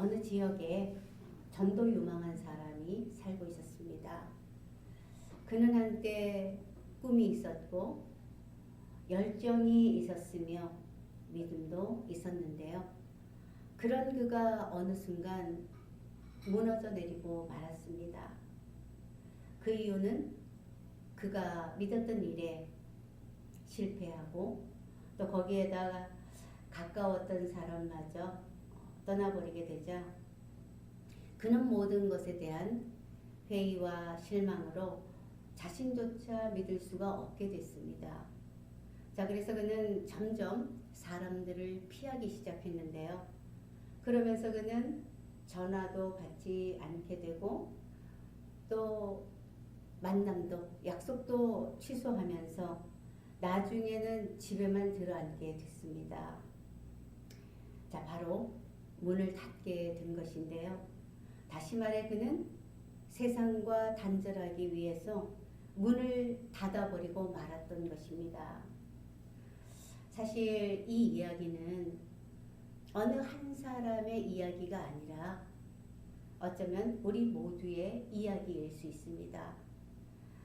어느 지역에 전도 유망한 사람이 살고 있었습니다. 그는 한때 꿈이 있었고 열정이 있었으며 믿음도 있었는데요. 그런 그가 어느 순간 무너져 내리고 말았습니다. 그 이유는 그가 믿었던 일에 실패하고 또 거기에다가 가까웠던 사람마저 떠나버리게 되자 그는 모든 것에 대한 회의와 실망으로 자신조차 믿을 수가 없게 됐습니다. 자, 그래서 그는 점점 사람들을 피하기 시작했는데요. 그러면서 그는 전화도 받지 않게 되고 또 만남도 약속도 취소하면서 나중에는 집에만 들어앉게 됐습니다. 자, 바로 문을 닫게 된 것인데요. 다시 말해 그는 세상과 단절하기 위해서 문을 닫아버리고 말았던 것입니다. 사실 이 이야기는 어느 한 사람의 이야기가 아니라 어쩌면 우리 모두의 이야기일 수 있습니다.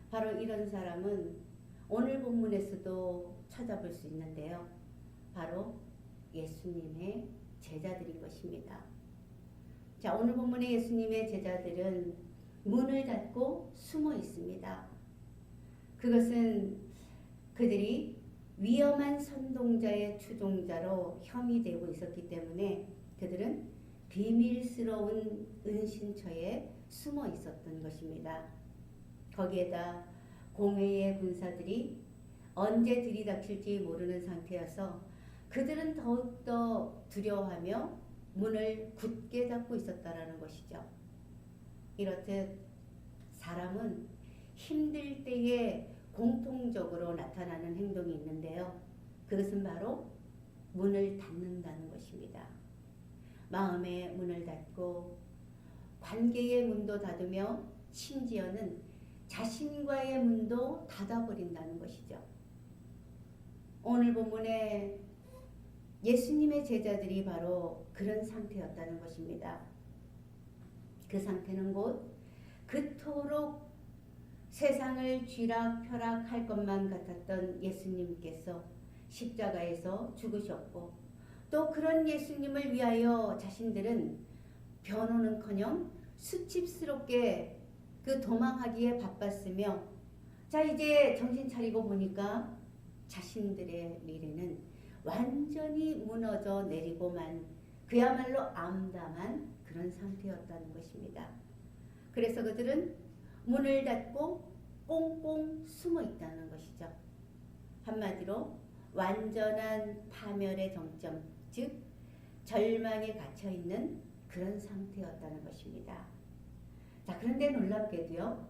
바로 이런 사람은 오늘 본문에서도 찾아볼 수 있는데요. 바로 예수님의 제자들인 것입니다. 자, 오늘 본문의 예수님의 제자들은 문을 닫고 숨어 있습니다. 그것은 그들이 위험한 선동자의 추종자로 혐의되고 있었기 때문에 그들은 비밀스러운 은신처에 숨어 있었던 것입니다. 거기에다 공회의 군사들이 언제 들이닥칠지 모르는 상태여서 그들은 더욱더 두려워하며 문을 굳게 닫고 있었다라는 것이죠. 이렇듯 사람은 힘들 때에 공통적으로 나타나는 행동이 있는데요. 그것은 바로 문을 닫는다는 것입니다. 마음의 문을 닫고 관계의 문도 닫으며 심지어는 자신과의 문도 닫아버린다는 것이죠. 오늘 본문에 예수님의 제자들이 바로 그런 상태였다는 것입니다. 그 상태는 곧 그토록 세상을 쥐락펴락할 것만 같았던 예수님께서 십자가에서 죽으셨고 또 그런 예수님을 위하여 자신들은 변호는커녕 수치스럽게 그 도망하기에 바빴으며 자 이제 정신 차리고 보니까 자신들의 미래는 완전히 무너져 내리고만 그야말로 암담한 그런 상태였다는 것입니다. 그래서 그들은 문을 닫고 꽁꽁 숨어 있다는 것이죠. 한마디로 완전한 파멸의 정점, 즉 절망에 갇혀 있는 그런 상태였다는 것입니다. 자, 그런데 놀랍게도요.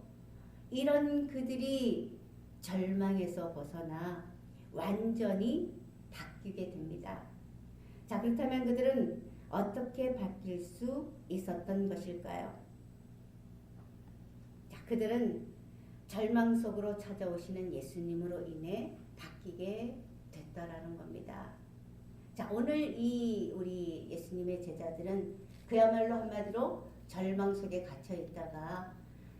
이런 그들이 절망에서 벗어나 완전히 바뀌게 됩니다. 자, 그렇다면 그들은 어떻게 바뀔 수 있었던 것일까요? 자, 그들은 절망 속으로 찾아오시는 예수님으로 인해 바뀌게 됐다라는 겁니다. 자, 오늘 우리 예수님의 제자들은 그야말로 한마디로 절망 속에 갇혀 있다가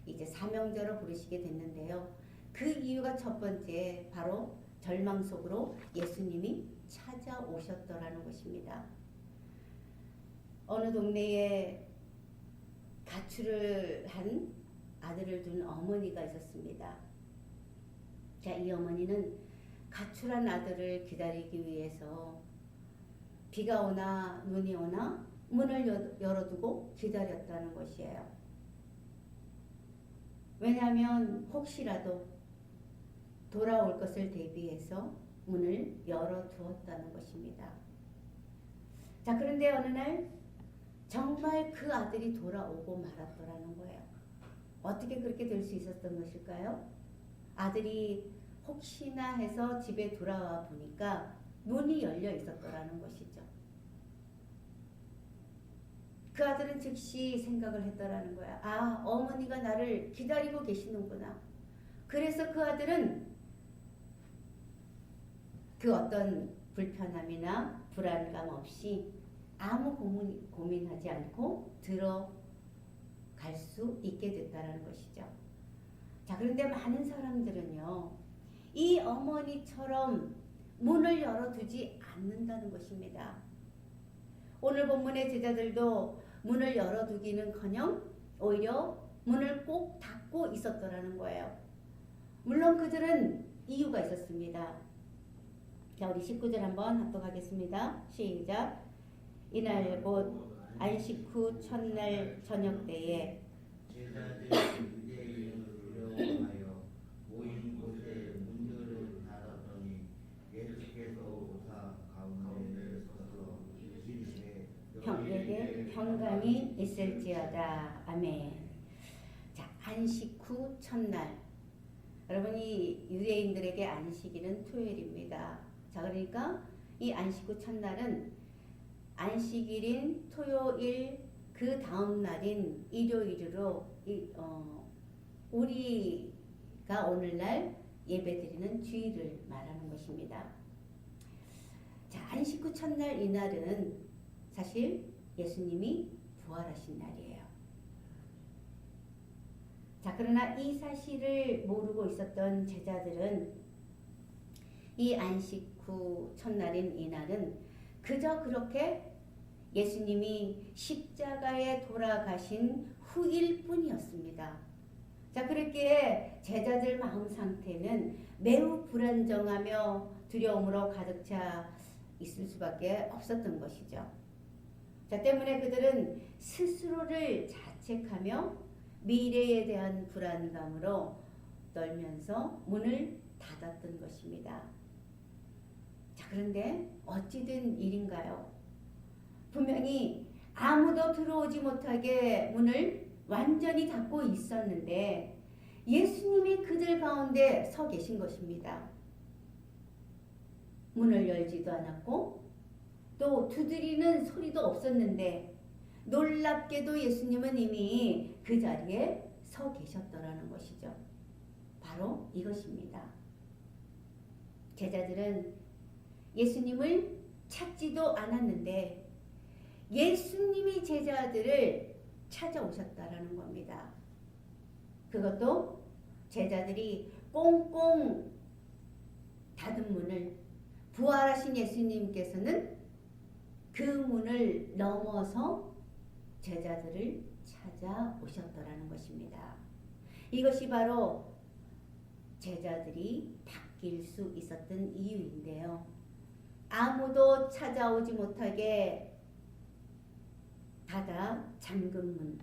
이제 사명자로 부르시게 됐는데요. 그 이유가 첫 번째 바로 절망 속으로 예수님이 찾아오셨더라는 것입니다. 어느 동네에 가출을 한 아들을 둔 어머니가 있었습니다. 자, 이 어머니는 가출한 아들을 기다리기 위해서 비가 오나 눈이 오나 문을 열어두고 기다렸다는 것이에요. 왜냐하면 혹시라도 돌아올 것을 대비해서 문을 열어두었다는 것입니다. 자, 그런데 어느 날 정말 그 아들이 돌아오고 말았더라는 거예요. 어떻게 그렇게 될 수 있었던 것일까요? 아들이 혹시나 해서 집에 돌아와 보니까 문이 열려 있었더라는 것이죠. 그 아들은 즉시 생각을 했더라는 거야. 아, 어머니가 나를 기다리고 계시는구나. 그래서 그 아들은 그 어떤 불편함이나 불안감 없이 아무 고민하지 않고 들어갈 수 있게 됐다라는 것이죠. 자, 그런데 많은 사람들은요, 이 어머니처럼 문을 열어두지 않는다는 것입니다. 오늘 본문의 제자들도 문을 열어두기는커녕 오히려 문을 꼭 닫고 있었더라는 거예요. 물론 그들은 이유가 있었습니다. 자, 우리 19절 한번 합독하겠습니다. 시작. 이날 곧 안식 후 첫날 저녁 때에 제자들이 유대인을 두려워하여 모인 곳에 문들을 닫았더니 예수께서 오사 가운데 서서 이르시되 형에게 평강이 있을지어다. 아멘. 자, 안식 후 첫날. 여러분이 유대인들에게 안식일은 토요일입니다. 자, 그러니까 이 안식 후 첫날은 안식일인 토요일 그 다음 날인 일요일으로 우리가 오늘날 예배드리는 주일을 말하는 것입니다. 자, 안식 후 첫날 이날은 사실 예수님이 부활하신 날이에요. 자, 그러나 이 사실을 모르고 있었던 제자들은 이 안식 후 첫날인 이날은 그저 그렇게 예수님이 십자가에 돌아가신 후일 뿐이었습니다. 자, 그렇기에 제자들 마음 상태는 매우 불안정하며 두려움으로 가득 차 있을 수밖에 없었던 것이죠. 자, 때문에 그들은 스스로를 자책하며 미래에 대한 불안감으로 떨면서 문을 닫았던 것입니다. 자, 그런데 어찌 된 일인가요? 분명히 아무도 들어오지 못하게 문을 완전히 닫고 있었는데 예수님이 그들 가운데 서 계신 것입니다. 문을 열지도 않았고 또 두드리는 소리도 없었는데 놀랍게도 예수님은 이미 그 자리에 서 계셨더라는 것이죠. 바로 이것입니다. 제자들은 예수님을 찾지도 않았는데 예수님이 제자들을 찾아오셨다라는 겁니다. 그것도 제자들이 꽁꽁 닫은 문을 부활하신 예수님께서는 그 문을 넘어서 제자들을 찾아오셨더라는 것입니다. 이것이 바로 제자들이 바뀔 수 있었던 이유인데요. 아무도 찾아오지 못하게 닫아 잠근 문.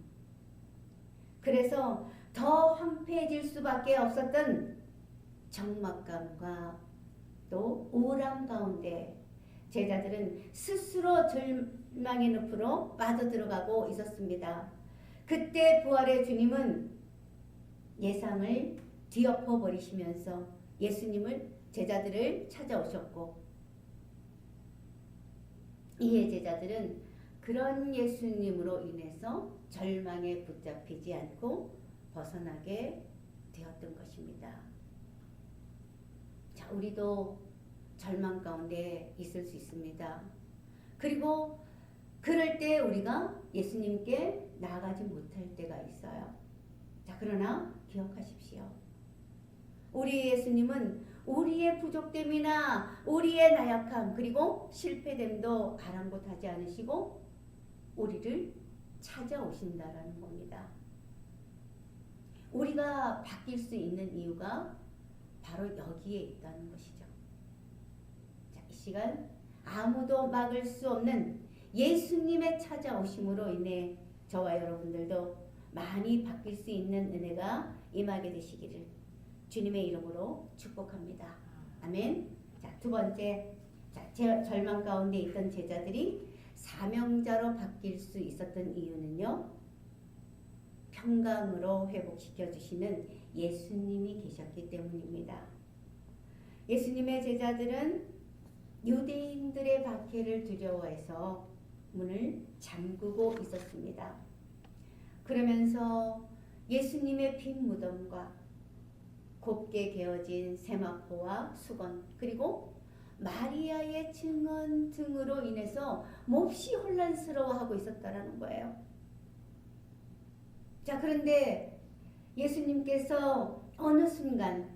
그래서 더 황폐해질 수밖에 없었던 적막감과 또 우울함 가운데 제자들은 스스로 절망의 늪으로 빠져들어가고 있었습니다. 그때 부활의 주님은 예상을 뒤엎어 버리시면서 예수님을 제자들을 찾아오셨고 이에 제자들은 그런 예수님으로 인해서 절망에 붙잡히지 않고 벗어나게 되었던 것입니다. 자, 우리도 절망 가운데 있을 수 있습니다. 그리고 그럴 때 우리가 예수님께 나아가지 못할 때가 있어요. 자, 그러나 기억하십시오. 우리 예수님은 우리의 부족됨이나 우리의 나약함 그리고 실패됨도 아랑곳하지 않으시고 우리를 찾아오신다라는 겁니다. 우리가 바뀔 수 있는 이유가 바로 여기에 있다는 것이죠. 자, 이 시간 아무도 막을 수 없는 예수님의 찾아오심으로 인해 저와 여러분들도 많이 바뀔 수 있는 은혜가 임하게 되시기를 주님의 이름으로 축복합니다. 아멘. 자, 두 번째, 절망 가운데 있던 제자들이 사명자로 바뀔 수 있었던 이유는요. 평강으로 회복시켜 주시는 예수님이 계셨기 때문입니다. 예수님의 제자들은 유대인들의 박해를 두려워해서 문을 잠그고 있었습니다. 그러면서 예수님의 빈 무덤과 곱게 개어진 세마포와 수건 그리고 마리아의 증언 등으로 인해서 몹시 혼란스러워하고 있었다라는 거예요. 자, 그런데 예수님께서 어느 순간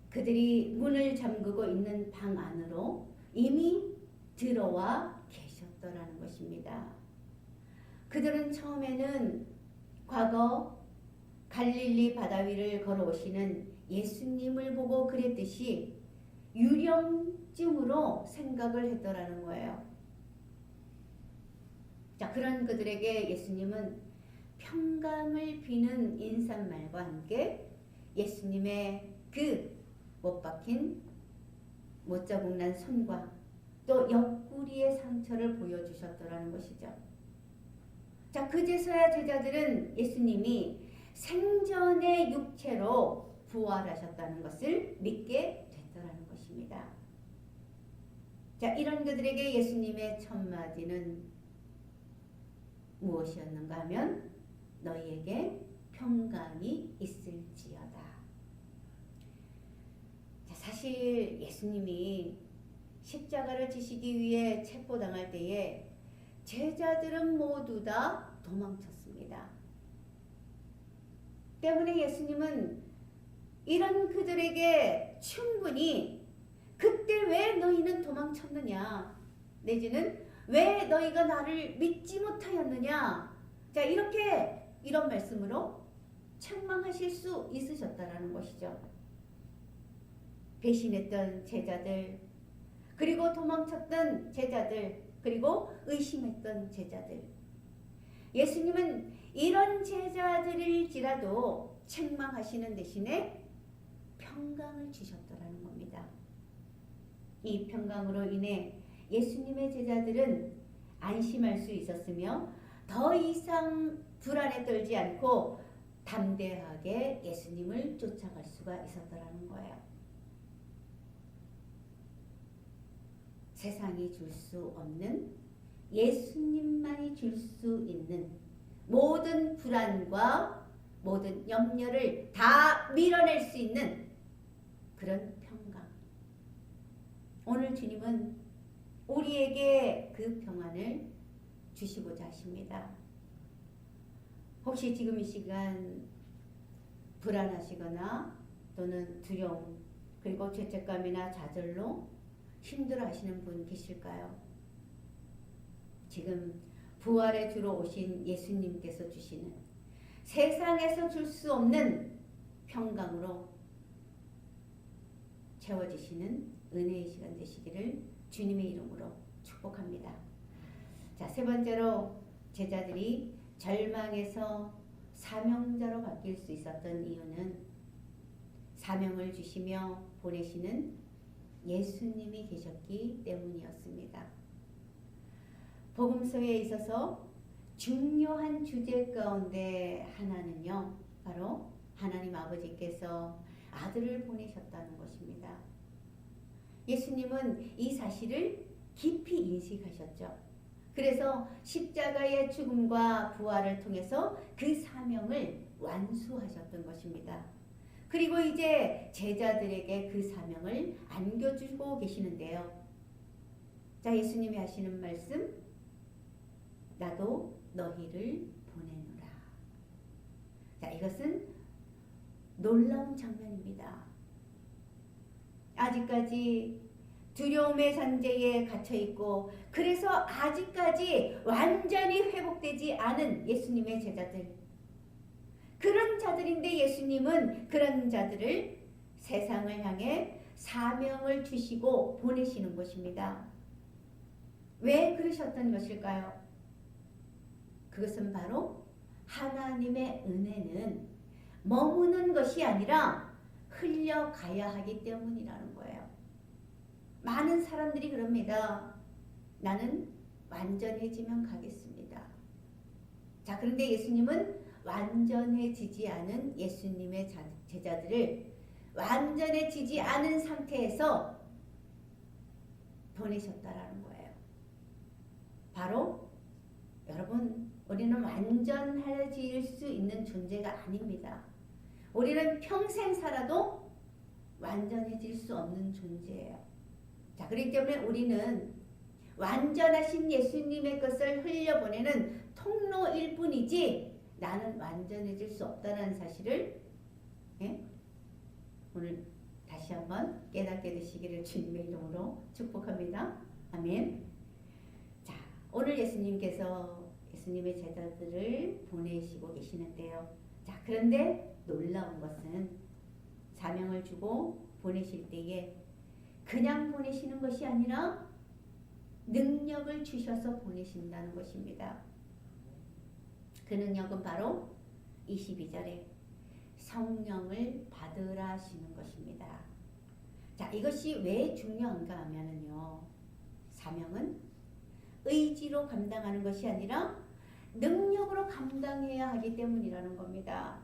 그들이 문을 잠그고 있는 방 안으로 이미 들어와 계셨더라는 것입니다. 그들은 처음에는 과거 갈릴리 바다 위를 걸어오시는 예수님을 보고 그랬듯이 유령증으로 생각을 했더라는 거예요. 자, 그런 그들에게 예수님은 평강을 비는 인사말과 함께 예수님의 그 못 박힌 못 자국난 손과 또 옆구리의 상처를 보여주셨더라는 것이죠. 자, 그제서야 제자들은 예수님이 생전의 육체로 부활하셨다는 것을 믿게 됐더라는 것입니다. 자, 이런 그들에게 예수님의 첫마디는 무엇이었는가 하면 너희에게 평강이 있을지어다. 자, 사실 예수님이 십자가를 지시기 위해 체포당할 때에 제자들은 모두 다 도망쳤습니다. 때문에 예수님은 이런 그들에게 충분히 그때 왜 너희는 도망쳤느냐, 내지는 왜 너희가 나를 믿지 못하였느냐, 자, 이런 말씀으로 책망하실 수 있으셨다라는 것이죠. 배신했던 제자들, 그리고 도망쳤던 제자들, 그리고 의심했던 제자들, 예수님은 이런 제자들일지라도 책망하시는 대신에 평강을 주셨더라는 겁니다. 이 평강으로 인해 예수님의 제자들은 안심할 수 있었으며 더 이상 불안에 떨지 않고 담대하게 예수님을 쫓아갈 수가 있었더라는 거예요. 세상이 줄 수 없는, 예수님만이 줄 수 있는 모든 불안과 모든 염려를 다 밀어낼 수 있는 그런 평강. 오늘 주님은 우리에게 그 평안을 주시고자 하십니다. 혹시 지금 이 시간 불안하시거나 또는 두려움, 그리고 죄책감이나 좌절로 힘들어 하시는 분 계실까요? 지금 부활의 주로 오신 예수님께서 주시는 세상에서 줄 수 없는 평강으로 채워지시는 은혜의 시간 되시기를 주님의 이름으로 축복합니다. 자, 세 번째로 제자들이 절망에서 사명자로 바뀔 수 있었던 이유는 사명을 주시며 보내시는 예수님이 계셨기 때문이었습니다. 복음서에 있어서 중요한 주제 가운데 하나는요, 바로 하나님 아버지께서 아들을 보내셨다는 것입니다. 예수님은 이 사실을 깊이 인식하셨죠. 그래서 십자가의 죽음과 부활을 통해서 그 사명을 완수하셨던 것입니다. 그리고 이제 제자들에게 그 사명을 안겨주고 계시는데요. 자, 예수님이 하시는 말씀, 나도 너희를 보내노라. 자, 이것은 놀라운 장면입니다. 아직까지 두려움의 잔재에 갇혀있고 그래서 아직까지 완전히 회복되지 않은 예수님의 제자들, 그런 자들인데 예수님은 그런 자들을 세상을 향해 사명을 주시고 보내시는 것입니다. 왜 그러셨던 것일까요? 그것은 바로 하나님의 은혜는 머무는 것이 아니라 흘려가야 하기 때문이라는 거예요. 많은 사람들이 그럽니다. 나는 완전해지면 가겠습니다. 자, 그런데 예수님은 완전해지지 않은 예수님의 제자들을 완전해지지 않은 상태에서 보내셨다라는 거예요. 바로 여러분, 우리는 완전해질 수 있는 존재가 아닙니다. 우리는 평생 살아도 완전해질 수 없는 존재예요. 자, 그렇기 때문에 우리는 완전하신 예수님의 것을 흘려보내는 통로일 뿐이지 나는 완전해질 수 없다는 사실을 오늘 다시 한번 깨닫게 되시기를 주님의 이름으로 축복합니다. 아멘. 자, 오늘 예수님께서 예수님의 제자들을 보내시고 계시는데요. 자, 그런데 놀라운 것은 사명을 주고 보내실 때에 그냥 보내시는 것이 아니라 능력을 주셔서 보내신다는 것입니다. 그 능력은 바로 22절에 성령을 받으라 하시는 것입니다. 자, 이것이 왜 중요한가 하면은요. 사명은 의지로 감당하는 것이 아니라 능력으로 감당해야 하기 때문이라는 겁니다.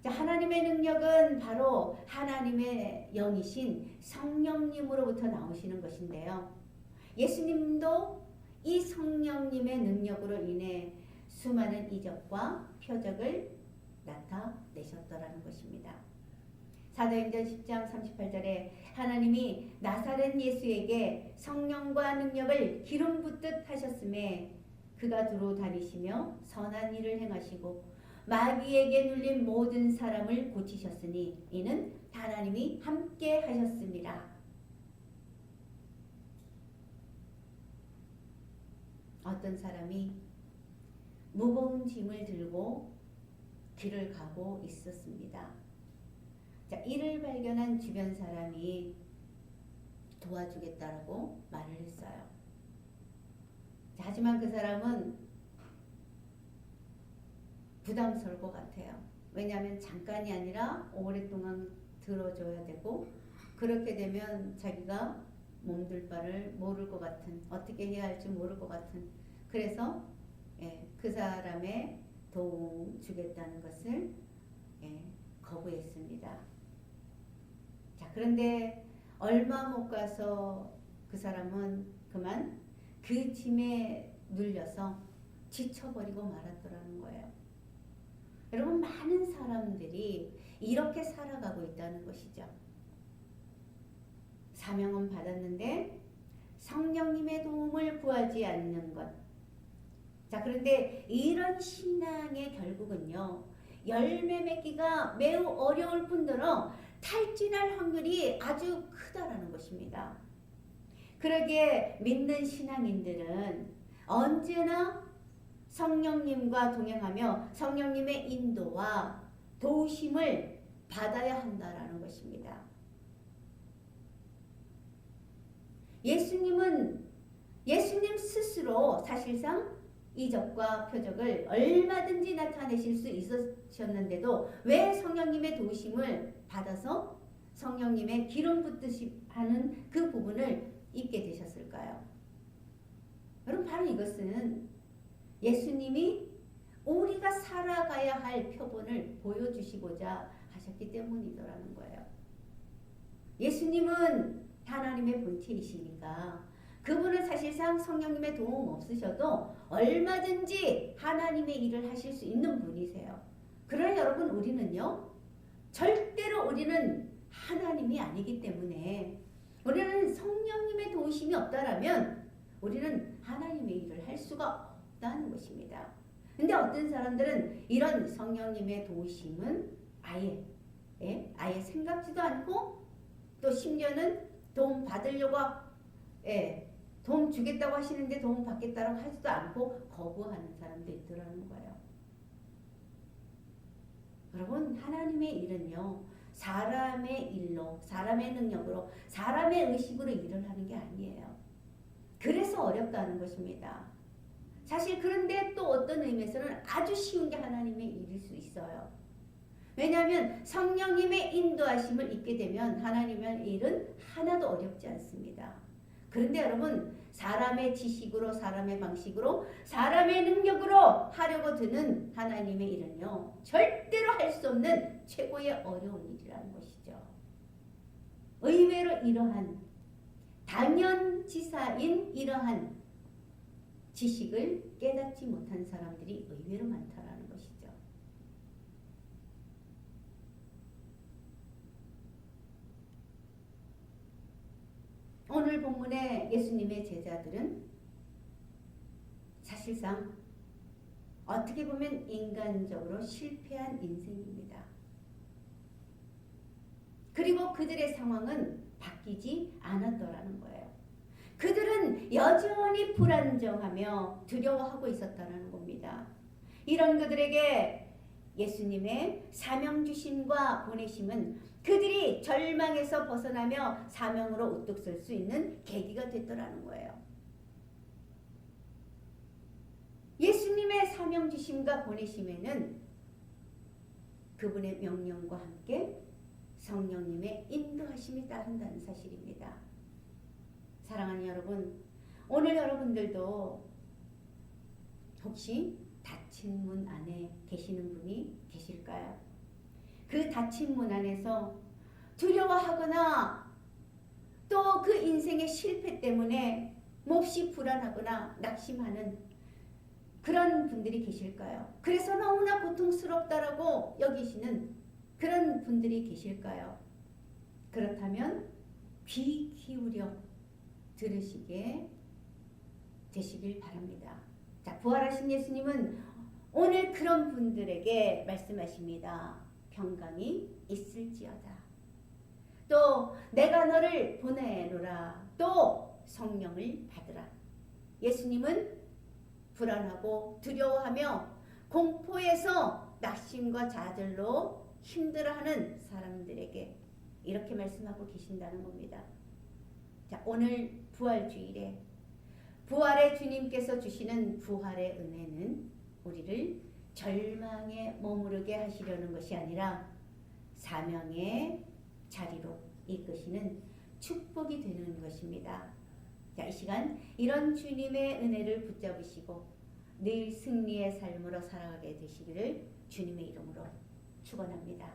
자, 하나님의 능력은 바로 하나님의 영이신 성령님으로부터 나오시는 것인데요. 예수님도 이 성령님의 능력으로 인해 수많은 이적과 표적을 나타내셨더라는 것입니다. 사도행전 10장 38절에 하나님이 나사렛 예수에게 성령과 능력을 기름 붓듯 하셨음에 그가 두루 다니시며 선한 일을 행하시고 마귀에게 눌린 모든 사람을 고치셨으니 이는 하나님이 함께 하셨습니다. 어떤 사람이 무거운 짐을 들고 길을 가고 있었습니다. 자, 이를 발견한 주변 사람이 도와주겠다라고 말을 했어요. 자, 하지만 그 사람은 부담스러울 것 같아요. 왜냐하면 잠깐이 아니라 오랫동안 들어줘야 되고 그렇게 되면 자기가 몸둘 바를 모를 것 같은, 어떻게 해야 할지 모를 것 같은, 그래서 그 사람의 도움 주겠다는 것을 거부했습니다. 자, 그런데 얼마 못 가서 그 사람은 그만 그 짐에 눌려서 지쳐버리고 말았더라는 거예요. 여러분, 많은 사람들이 이렇게 살아가고 있다는 것이죠. 사명은 받았는데 성령님의 도움을 구하지 않는 것. 자, 그런데 이런 신앙의 결국은요, 열매 맺기가 매우 어려울 뿐더러 탈진할 확률이 아주 크다라는 것입니다. 그러기에 믿는 신앙인들은 언제나 성령님과 동행하며 성령님의 인도와 도우심을 받아야 한다라는 것입니다. 예수님 스스로 사실상 이적과 표적을 얼마든지 나타내실 수 있으셨는데도 왜 성령님의 도우심을 받아서 성령님의 기름 붓듯이 하는 그 부분을 입게 되셨을까요? 여러분, 바로 이것은 예수님이 우리가 살아가야 할 표본을 보여주시고자 하셨기 때문이더라는 거예요. 예수님은 하나님의 본체이시니까 그분은 사실상 성령님의 도움 없으셔도 얼마든지 하나님의 일을 하실 수 있는 분이세요. 그러나 여러분, 우리는요, 절대로 우리는 하나님이 아니기 때문에 우리는 성령님의 도우심이 없다라면 우리는 하나님의 일을 할 수가 없다는 것입니다. 근데 어떤 사람들은 이런 성령님의 도우심은 아예 생각지도 않고 또 심지어는 도움 받으려고 도움 주겠다고 하시는데 도움 받겠다고 하지도 않고 거부하는 사람도 있더라는 거예요. 여러분, 하나님의 일은요, 사람의 일로, 사람의 능력으로, 사람의 의식으로 일을 하는 게 아니에요. 그래서 어렵다는 것입니다. 사실 그런데 또 어떤 의미에서는 아주 쉬운 게 하나님의 일일 수 있어요. 왜냐하면 성령님의 인도하심을 입게 되면 하나님의 일은 하나도 어렵지 않습니다. 그런데 여러분, 사람의 지식으로, 사람의 방식으로, 사람의 능력으로 하려고 드는 하나님의 일은요, 절대로 할 수 없는 최고의 어려운 일이라는 것이죠. 의외로 이러한 당연지사인 이러한 지식을 깨닫지 못한 사람들이 의외로 많다라는 것이죠. 오늘 오늘 본문의 예수님의 제자들은 사실상 어떻게 보면 인간적으로 실패한 인생입니다. 그리고 그들의 상황은 바뀌지 않았더라는 거예요. 그들은 여전히 불안정하며 두려워하고 있었다는 겁니다. 이런 그들에게 예수님의 사명 주심과 보내심은 그들이 절망에서 벗어나며 사명으로 우뚝 설 수 있는 계기가 됐더라는 거예요. 예수님의 사명 주심과 보내심에는 그분의 명령과 함께 성령님의 인도하심이 따른다는 사실입니다. 사랑하는 여러분, 오늘 여러분들도 혹시 닫힌 문 안에 계시는 분이 계실까요? 그 닫힌 문 안에서 두려워하거나 또 그 인생의 실패 때문에 몹시 불안하거나 낙심하는 그런 분들이 계실까요? 그래서 너무나 고통스럽다라고 여기시는 그런 분들이 계실까요? 그렇다면 귀 기울여 들으시게 되시길 바랍니다. 자, 부활하신 예수님은 오늘 그런 분들에게 말씀하십니다. 평강이 있을지어다. 또 내가 너를 보내노라. 또 성령을 받으라. 예수님은 불안하고 두려워하며 공포에서 낙심과 좌절로 힘들어하는 사람들에게 이렇게 말씀하고 계신다는 겁니다. 자, 오늘 부활주일에 부활의 주님께서 주시는 부활의 은혜는 우리를 절망에 머무르게 하시려는 것이 아니라 사명의 자리로 이끄시는 축복이 되는 것입니다. 자, 이 시간 이런 주님의 은혜를 붙잡으시고 늘 승리의 삶으로 살아가게 되시기를 주님의 이름으로 축원합니다.